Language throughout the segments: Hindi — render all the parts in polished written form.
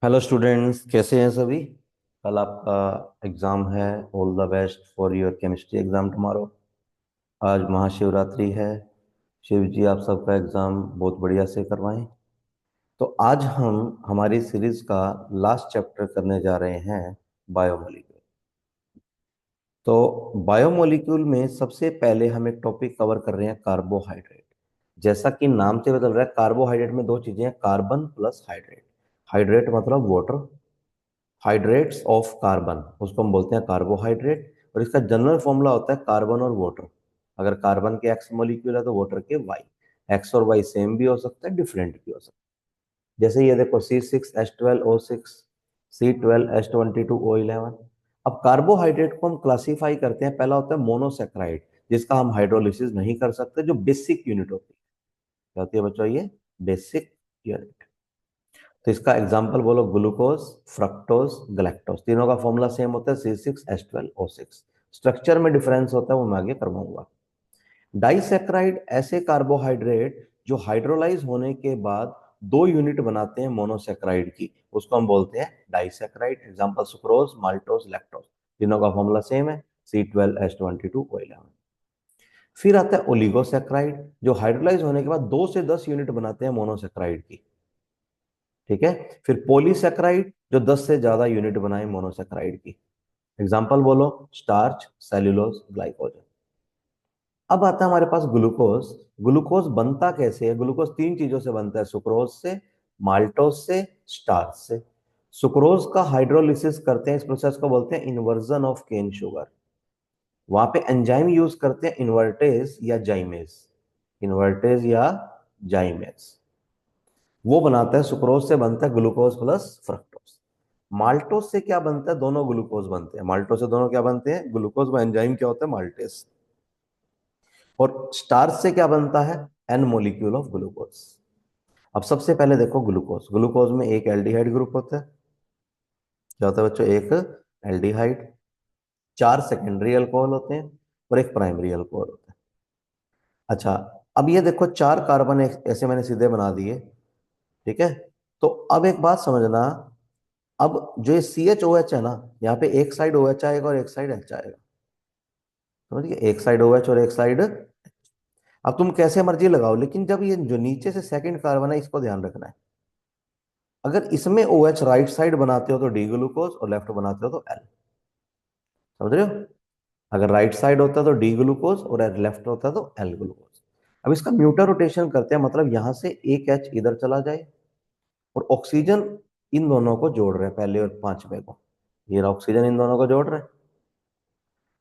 हेलो स्टूडेंट्स, कैसे हैं सभी। कल आपका एग्ज़ाम है। All the best for your chemistry exam tomorrow. आज महाशिवरात्रि है। शिव जी आप सबका एग्ज़ाम बहुत बढ़िया से करवाएं। तो आज हम हमारी सीरीज का लास्ट चैप्टर करने जा रहे हैं, बायोमोलिक्यूल। तो बायोमोलिक्यूल में सबसे पहले हम एक टॉपिक कवर कर रहे हैं, कार्बोहाइड्रेट। जैसा कि नाम से बदल रहा है, कार्बोहाइड्रेट में दो चीजें हैं, कार्बन प्लस हाइड्रेट। हाइड्रेट मतलब वाटर, हाइड्रेट्स ऑफ कार्बन उसको हम बोलते हैं कार्बोहाइड्रेट। और इसका जनरल फॉर्मूला होता है कार्बन और वाटर। अगर कार्बन के एक्स मॉलिक्यूल है तो वाटर के वाई। एक्स और वाई सेम भी हो सकता है, डिफरेंट भी हो सकता है। जैसे ये देखो, C6H12O6, C12H22O11। अब कार्बोहाइड्रेट को हम क्लासीफाई करते हैं, पहला होता है मोनोसेक्राइड, जिसका हम हाइड्रोलिसिस नहीं कर सकते, जो बेसिक यूनिट होती है। क्या होती है बच्चों? ये बेसिक यूनिट। तो इसका एग्जाम्पल बोलो, ग्लूकोज, फ्रक्टोज, गैलेक्टोज। तीनों का फॉर्मूला सेम होता है, C6H12O6। स्ट्रक्चर में डिफरेंस होता है, वो मैं आगे करवाऊंगा। डाइसेक्राइड ऐसे कार्बोहाइड्रेट जो हाइड्रोलाइज होने के बाद दो यूनिट बनाते हैं मोनोसेक्राइड की, उसको हम बोलते हैं disaccharide. Example sucrose, maltose, lactose. तीनों का फॉर्मूला सेम है, C12H22O11। फिर आता है ओलिगोसेक्राइड, जो हाइड्रोलाइज होने के बाद 2 से 10 यूनिट बनाते हैं मोनोसेक्राइड की। ठीक है। फिर पॉलीसेक्राइड, जो 10 से ज्यादा यूनिट बनाए मोनोसेक्राइड की। एग्जाम्पल बोलो, स्टार्च, सेल्यूलोज, ग्लाइकोजन। अब आता है हमारे पास ग्लूकोज। ग्लूकोज बनता कैसे है? ग्लूकोज तीन चीजों से बनता है, सुक्रोज से, माल्टोज से, स्टार्च से। सुक्रोज का हाइड्रोलिसिस करते हैं, इस प्रोसेस को बोलते हैं इन्वर्जन ऑफ केन शुगर। वहां पे एंजाइम यूज करते हैं, इन्वर्टेज या जाइमेज। इन्वर्टेज या जाइमेज वो बनाता है, सुक्रोज से बनता है ग्लूकोज प्लस फ्रक्टोज। माल्टोज से क्या बनता है? दोनों ग्लूकोज बनते हैं। माल्टोज से दोनों क्या बनते हैं? ग्लूकोज। में एंजाइम क्या होता है? माल्टेस। और स्टार्च से क्या बनता है? An molecule of glucose. अब सबसे पहले देखो, ग्लूकोज। ग्लूकोज में एक एल्डिहाइड ग्रुप होता है। क्या होता है बच्चों? एक एल्डिहाइड। 4 सेकेंडरी अल्कोहल होते हैं और एक प्राइमरी अल्कोहल होता है। अच्छा, अब ये देखो, 4 कार्बन ऐसे मैंने सीधे बना दिए। ठीक है। तो अब एक बात समझना, अब जो ये CHOH है ना, यहाँ पे एक साइड OH आएगा और एक साइड H आएगा। समझिए, एक साइड OH और एक साइड। अब तुम कैसे मर्जी लगाओ, लेकिन जब ये जो नीचे से सेकंड कार्बन है, इसको ध्यान रखना है। अगर इसमें OH राइट साइड बनाते हो तो डी ग्लूकोज, और लेफ्ट बनाते हो तो एल। समझ रहे हो? अगर राइट साइड होता है तो डी ग्लूकोज और लेफ्ट होता है तो एल ग्लूकोज। अब इसका म्यूटर रोटेशन करते हैं, मतलब यहां से एक H इधर चला जाए और ऑक्सीजन इन दोनों को जोड़ रहे हैं, पहले और पांचवे को। ये ऑक्सीजन इन दोनों को जोड़ रहे हैं।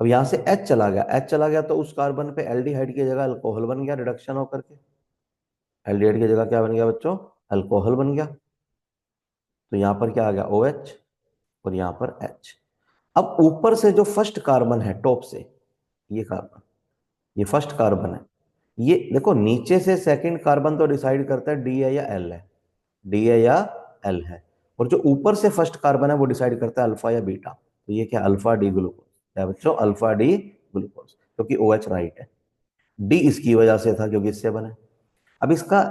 अब यहां से H चला गया, H चला गया तो उस कार्बन पे एल्डिहाइड की जगह अल्कोहल बन गया, रिडक्शन होकर के। एल्डिहाइड की जगह क्या बन गया बच्चों? अल्कोहल बन गया। तो यहां पर क्या आ गया? OH, और यहां पर H। अब ऊपर से जो फर्स्ट कार्बन है टॉप से, ये कार्बन, ये फर्स्ट कार्बन है। ये देखो, नीचे से सेकंड कार्बन तो डिसाइड करता है डी है या एल है। डी है या एल है। और जो ऊपर से फर्स्ट कार्बन है वो डिसाइड करता है अल्फा या बीटा। तो ये क्या? Alpha D glucose. क्या बच्चों? अल्फा डी ग्लूकोज, क्योंकि OH राइट है। डी इसकी वजह से था क्योंकि इससे बने। अब इसका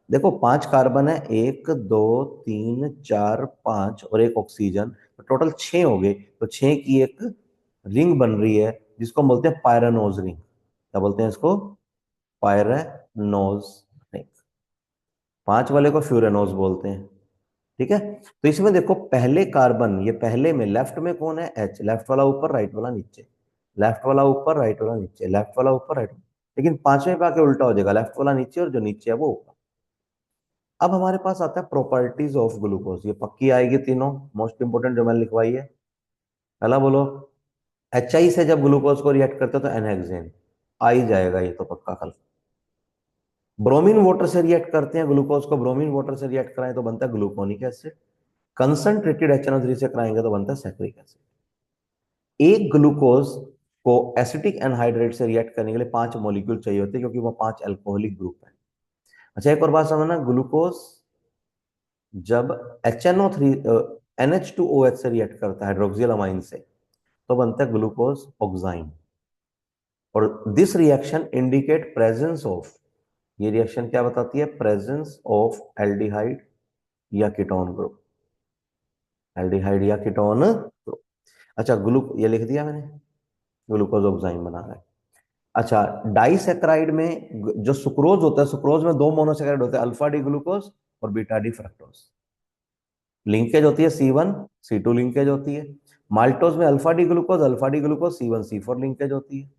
देखो, 5 कार्बन है, 1 2 3 4 5 और एक ऑक्सीजन, तो टोटल 6 हो गए। तो 6 की एक रिंग बन रही है, जिसको हम बोलते हैं पायरानोज रिंग। क्या बोलते हैं इसको? Pyranose ring. 5 वाले को फ्यूरेनोज बोलते हैं। ठीक है। तो इसमें देखो, पहले कार्बन, ये पहले में लेफ्ट में कौन है? H। लेफ्ट वाला ऊपर, राइट वाला नीचे। लेफ्ट वाला ऊपर, राइट वाला नीचे, लेफ्ट वाला ऊपर, राइट। लेकिन पांचवें पे आके उल्टा हो जाएगा, लेफ्ट वाला नीचे और जो नीचे है वो ऊपर। अब हमारे पास आता है प्रॉपर्टीज ऑफ ग्लूकोज। ये पक्की आएगी तीनों, मोस्ट इंपोर्टेंट जो मैंने लिखवाई है। पहला बोलो, HI से जब ग्लूकोज को रिएक्ट करते हो तो एनहेक्सेन आ ही जाएगा, ये तो पक्का कल। ब्रोमीन वाटर से रिएक्ट करते हैं, ग्लूकोज को ब्रोमीन वाटर से रिएक्ट कराएं तो बनता है ग्लूकोनिक एसिड। कंसंट्रेटेड HNO3 से कराएंगे तो बनता है सैक्रिक एसिड। एक ग्लूकोज को एसिटिक एनहाइड्रेट से रिएक्ट करने के लिए 5 मॉलिक्यूल चाहिए होते हैं, क्योंकि वो 5 अल्कोहलिक ग्रुप है। अच्छा, एक और बात समझना, ग्लूकोज जब HNO3 NH2OH से रिएक्ट करता है हाइड्रोक्सिल अमाइन से, तो बनता है ग्लूकोज ऑक्साइन। और this reaction indicate presence of, ये रिएक्शन क्या बताती है? प्रेजेंस ऑफ एल्डिहाइड या कीटोन ग्रुप। एल्डिहाइड या कीटोन ग्रुप। अच्छा ये लिख दिया मैंने, ग्लूकोज ऑक्साइन बना रहा है। अच्छा, डाइसेक्राइड में जो सुक्रोज होता है, सुक्रोज में दो मोनोसेक्राइड होते हैं, अल्फा डी ग्लूकोज और बीटा डी फ्रक्टोज। लिंकेज होती है C1 C2 लिंकेज होती है। माल्टोज में alpha D glucose C1 C4 linkage होती है।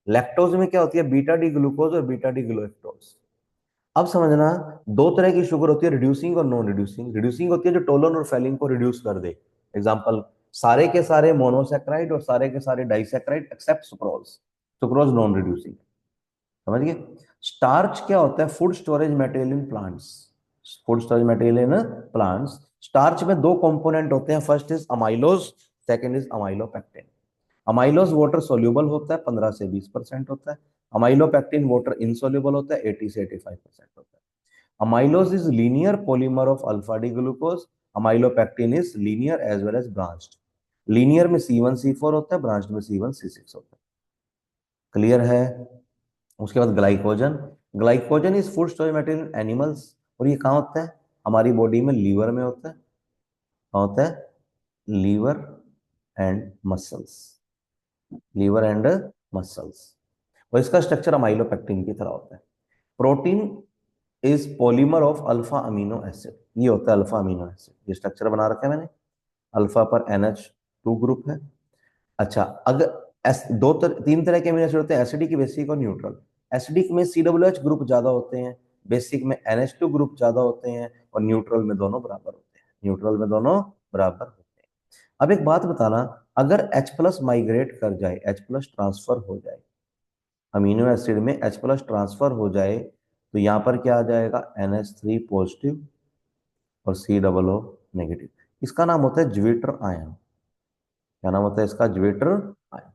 लैक्टोज में क्या होती है, बीटा डी ग्लूकोज और बीटा डी ग्लूकोज। अब समझना, दो तरह की शुगर होती है, रिड्यूसिंग और नॉन रिड्यूसिंग। रिड्यूसिंग होती है जो टोलन और फेलिन को रिड्यूस कर दे। एग्जांपल, सारे के सारे मोनोसेक्राइड और सारे के सारे disaccharide except sucrose. Sucrose non reducing, समझ गए। स्टार्च क्या होता है, food storage material in plants. Food storage material in plants. Starch में दो कंपोनेंट होते हैं, first is amylose, second is amylopectin. Amylose water soluble होता है, 15 से 20% होता है। अमाइलोपेक्टिन वाटर इनसोल्यूबल होता है, 80 से 85% होता है। Amylose is linear polymer of alpha D glucose. Amylopectin is linear as well as branched. Linear में C1 C4 होता है, ब्रांच्ड में C1 C6 होता है। क्लियर है। उसके बाद glycogen. Glycogen is food storage material in animals, और ये कहाँ होता है, हमारी बॉडी में लीवर में होता है। कहाँ होता है, liver and muscles. Liver and muscles. और इसका स्ट्रक्चर अमाइलोपेक्टिन की तरह होता है। Protein is polymer of alpha amino acid. ये होता है अल्फा अमीनो एसिड, ये स्ट्रक्चर बना रखा है मैंने। अल्फा पर NH2 ग्रुप है। अच्छा, अगर तीन तरह के अमीनो एसिड होते हैं, एसिडिक, बेसिक और न्यूट्रल। एसिडिक में COOH ग्रुप ज्यादा होते हैं, बेसिक में NH2 ग्रुप ज्यादा होते हैं, और न्यूट्रल में दोनों बराबर होते हैं। न्यूट्रल में दोनों बराबर होते हैं। अब एक बात बताना, अगर H+ माइग्रेट कर जाए, H+ ट्रांसफर हो जाए, अमीनो एसिड में H+ ट्रांसफर हो जाए, तो यहां पर क्या आ जाएगा, NH3 पॉजिटिव और COO नेगेटिव। इसका नाम होता है ज्विटर आयन। क्या नाम होता है इसका, ज्विटर आयन।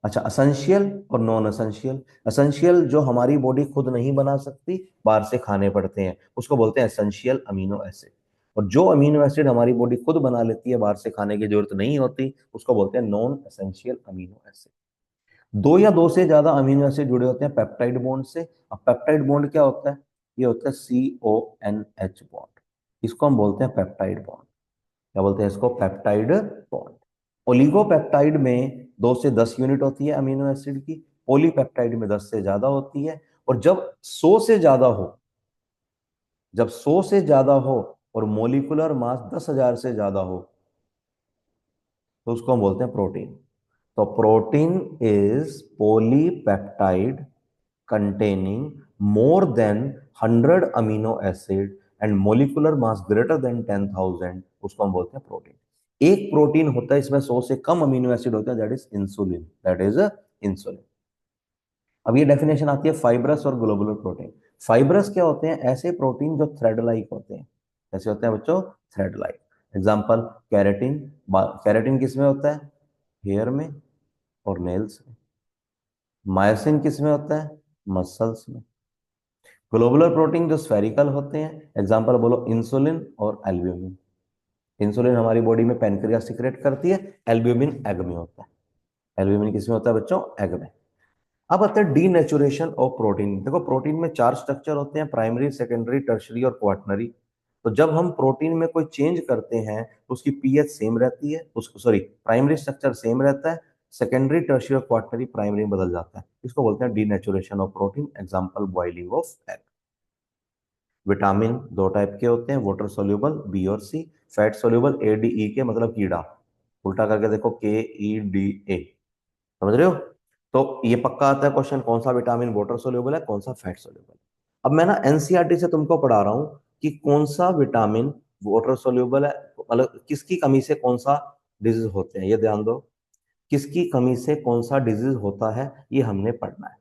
अच्छा, असेंशियल और नॉन असेंशियल। असेंशियल जो हमारी बॉडी खुद नहीं बना सकती, बाहर से खाने पड़ते हैं, उसको बोलते हैं एसेंशियल अमीनो एसिड। और जो अमीनो एसिड हमारी बॉडी खुद बना लेती है, बाहर से खाने की जरूरत नहीं होती, उसको बोलते हैं नॉन एसेंशियल अमीनो एसिड। दो या दो से ज्यादा अमीनो एसिड जुड़े होते हैं पेप्टाइड बॉन्ड से। अब पेप्टाइड बॉन्ड क्या होता है, ये होता है CONH बॉन्ड। इसको हम बोलते हैं पेप्टाइड बॉन्ड। क्या बोलते हैं इसको, पेप्टाइड बॉन्ड। ओलिगोपेप्टाइड में 2 से 10 यूनिट होती है अमीनो एसिड की। पॉलीपेप्टाइड में 10 से ज्यादा होती है। और जब 100 से ज्यादा हो, जब 100 से ज्यादा हो और मोलिकुलर मास 10,000 से ज्यादा हो, तो उसको हम बोलते हैं प्रोटीन। तो protein is polypeptide containing more than 100 amino acid and molecular mass greater than 10,000, उसको हम बोलते हैं प्रोटीन। एक प्रोटीन होता है, इसमें 100 से कम अमीनो एसिड होता है, that is insulin, that is insulin. अब ये डेफिनेशन आती है फाइब्रस और ग्लोबुलर प्रोटीन। फाइब्रस क्या होते हैं, ऐसे प्रोटीन जो थ्रेड लाइक होते हैं। ऐसे होते हैं बच्चों, thread like. Example, keratin. Keratin किस में होता है, हेयर में और नेल्स में। मायोसिन किस में होता है, मसल्स में। ग्लोबुलर प्रोटीन जो स्फेरिकल होते हैं, एग्जांपल बोलो इंसुलिन और एल्ब्यूमिन। इंसुलिन हमारी बॉडी में पैनक्रियास सिक्रेट करती है, एल्ब्यूमिन एग में होता है। एल्ब्यूमिन किसमें होता है बच्चों, एग में। अब आता है डीनेचुरेशन ऑफ प्रोटीन। देखो, प्रोटीन में 4 स्ट्रक्चर होते हैं, प्राइमरी, सेकेंडरी, टर्शरी और क्वाटनरी। तो जब हम प्रोटीन में कोई चेंज करते हैं, तो उसकी पीएच सेम रहती है, उसको सॉरी प्राइमरी स्ट्रक्चर सेम रहता है, सेकेंडरी, टर्शरी और क्वाटनरी प्राइमरी में बदल जाता है। इसको बोलते हैं denaturation of protein. Example, boiling of egg. Vitamin 2 type के होते हैं, वाटर सोल्यूबल बी और सी, फैट सोल्यूबल ADE के मतलब कीड़ा। उल्टा करके देखो, KEDA। समझ रहे हो। तो ये पक्का आता है क्वेश्चन, कौन सा विटामिन वाटर सोल्यूबल है, कौन सा फैट सोल्यूबल। अब मैं ना NCERT से तुमको पढ़ा रहा हूं कि कौन सा विटामिन वाटर सोल्यूबल है, मतलब किसकी कमी से कौन सा डिजीज होते हैं, ये ध्यान दो। किसकी कमी से कौन सा डिजीज होता है, ये हमने पढ़ना है।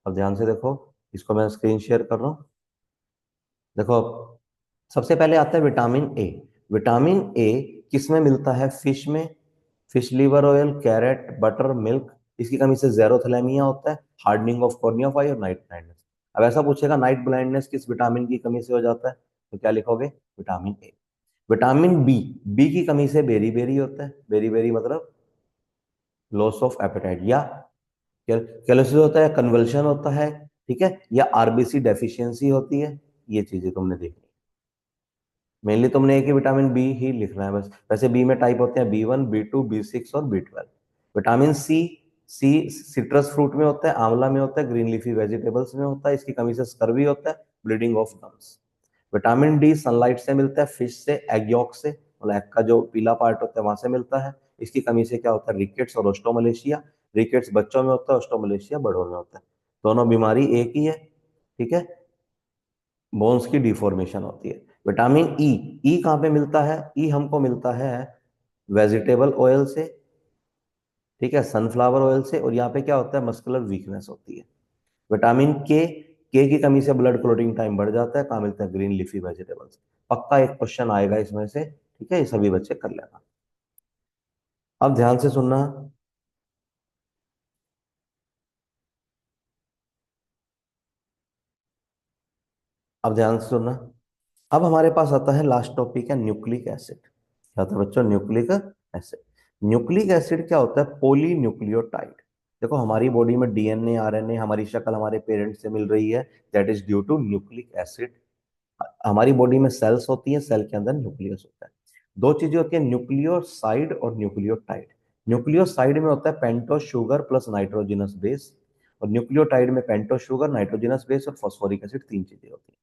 अब ध्यान से देखो, इसको मैं स्क्रीन शेयर कर रहा हूं। देखो, सबसे पहले आता है विटामिन ए। विटामिन ए किस में मिलता है, फिश में। Fish liver oil, carrot, butter, milk. इसकी कमी से जेरोथैलेमिया होता है, hardening of cornea of eye और नाइट ब्लाइंडनेस। अब ऐसा पूछेगा, नाइट ब्लाइंडनेस किस विटामिन की कमी से हो जाता है, तो क्या लिखोगे, vitamin A. Vitamin B, B की कमी से बेरी बेरी होता है। बेरी बेरी मतलब लॉस ऑफ एपेटाइट, या कैलोसिस होता है, कन्वल्शन होता है, ठीक है, या आरबीसी डेफिशिएंसी होती है। ये चीजें तुमने देखी। मेनली तुमने एक ही विटामिन बी ही लिखना है बस। वैसे बी में टाइप होते हैं B1, B2, B6 और B12। विटामिन सी, सी सिट्रस फ्रूट में होता है, आंवला में होता है, ग्रीन लीफी वेजिटेबल्स में होता है, इसकी कमी से स्कर्वी होता है, bleeding of gums. Vitamin D sunlight से मिलता है, फिश से, एग यॉक से, मतलब एग का जो पीला पार्ट होता है वहां से मिलता है। इसकी कमी से क्या होता है, रिकेट्स और ओस्टोमलेशिया। रिकेट्स बच्चों में होता है, ओस्टोमलेशिया बड़ों में होता है। दोनों बीमारी एक ही है, ठीक है। बोन्स की डिफॉर्मेशन होती है। विटामिन ई, ई कहाँ पे मिलता है, ई हमको मिलता है वेजिटेबल ऑयल से, ठीक है, सनफ्लावर ऑयल से। और यहाँ पे क्या होता है, मस्कुलर वीकनेस होती है। विटामिन के की कमी से ब्लड क्लोटिंग टाइम बढ़ जाता है, कहाँ मिलता है, ग्रीन लीफी वेजिटेबल्स। पक्का एक क्वेश्चन आएगा इसमें से, ठीक है, ये सभी बच्चे कर लेना। अब ध्यान से सुनना, अब ध्यान से सुनना। अब हमारे पास आता है लास्ट टॉपिक है न्यूक्लिक एसिड। क्या होता है बच्चों, न्यूक्लिक एसिड। न्यूक्लिक एसिड क्या होता है, पोली न्यूक्लियोटाइड। देखो हमारी बॉडी में डीएनए आरएनए, हमारी शक्ल हमारे पेरेंट्स से मिल रही है, that is due to nucleic acid. हमारी बॉडी में सेल्स होती हैं, सेल के अंदर न्यूक्लियस होता है। दो चीजें होती है, न्यूक्लियोसाइड और न्यूक्लियोटाइड। न्यूक्लियोसाइड में होता है pentose sugar plus nitrogenous base, और न्यूक्लियोटाइड में पेंटोस शुगर, नाइट्रोजिनस बेस और फॉस्फोरिक एसिड, तीन चीजें होती हैं।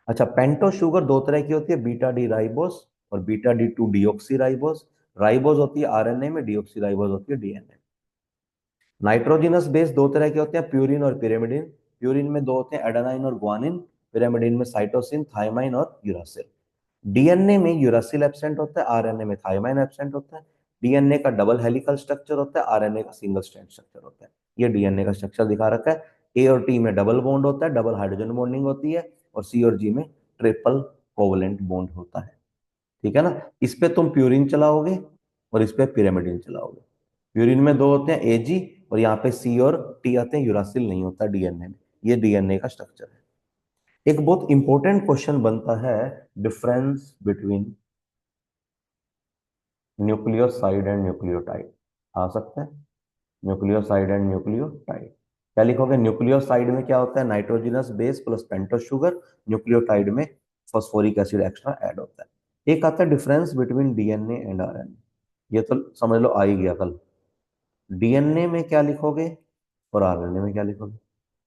अच्छा, पेंटोस शुगर दो तरह की होती है, बीटा डी राइबोस और beta D2 deoxy ribose. Ribose होती है आरएनए में, डीऑक्सी राइबोस होती है डीएनए। नाइट्रोजिनस बेस दो तरह के होते हैं, प्यूरिन और पिरिमिडिन। प्यूरिन में दो होते हैं, एडेनाइन और ग्वानिन। पिरिमिडिन में साइटोसिन, थाइमाइन और यूरासिल। डीएनए में यूरासिल एब्सेंट होता है, आरएनए में थाइमाइन एब्सेंट होता है। डीएनए का डबल हेलिकल स्ट्रक्चर होता है, आरएनए का सिंगल स्ट्रैंड स्ट्रक्चर होता है। ये डीएनए का स्ट्रक्चर दिखा रखा है। ए और टी में डबल बॉन्ड होता है, डबल हाइड्रोजन बॉन्डिंग होती है। और सी और जी में ट्रिपल कोवलेंट बॉन्ड होता है, ठीक है ना। इस पे तुम प्यूरिन चलाओगे और इस पे पिरिमिडिन चलाओगे। प्यूरिन में दो होते हैं, एजी, और यहाँ पे सी और टी आते हैं, यूरासिल नहीं होता डीएनए में। ये डीएनए का स्ट्रक्चर है। एक बहुत इंपॉर्टेंट क्वेश्चन बनता है, difference between nucleoside and nucleotide आ सकता है। न्यूक्लियोसाइड एंड न्यूक्लियोटाइड क्या लिखोगे, न्यूक्लियोसाइड में क्या होता है, nitrogenous base plus pentose sugar. Nucleotide में फॉस्फोरिक एसिड एक्स्ट्रा ऐड होता है। एक आता है difference between DNA and RNA, ये तो समझ लो आ ही गया कल। डीएनए में क्या लिखोगे और आरएनए में क्या लिखोगे।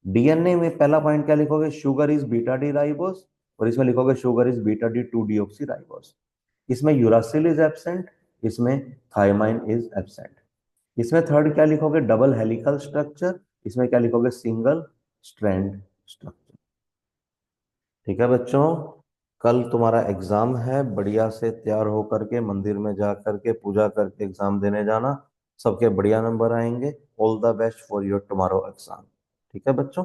डीएनए में पहला पॉइंट क्या लिखोगे, sugar is beta D ribose, और इसमें लिखोगे sugar is beta D2 deoxy ribose. इसमें यूरासिल इज एब्सेंट, इसमें थाइमाइन इज एब्सेंट। इसमें थर्ड क्या लिखोगे, डबल हेलिकल स्ट्रक्चर, इसमें क्या लिखोगे, सिंगल स्ट्रैंड स्ट्रक्चर। ठीक है बच्चों, कल तुम्हारा एग्जाम है, बढ़िया से तैयार होकर के मंदिर में जा करके पूजा करके एग्जाम देने जाना। सबके बढ़िया नंबर आएंगे। All the best for your tomorrow exam. ठीक है बच्चों।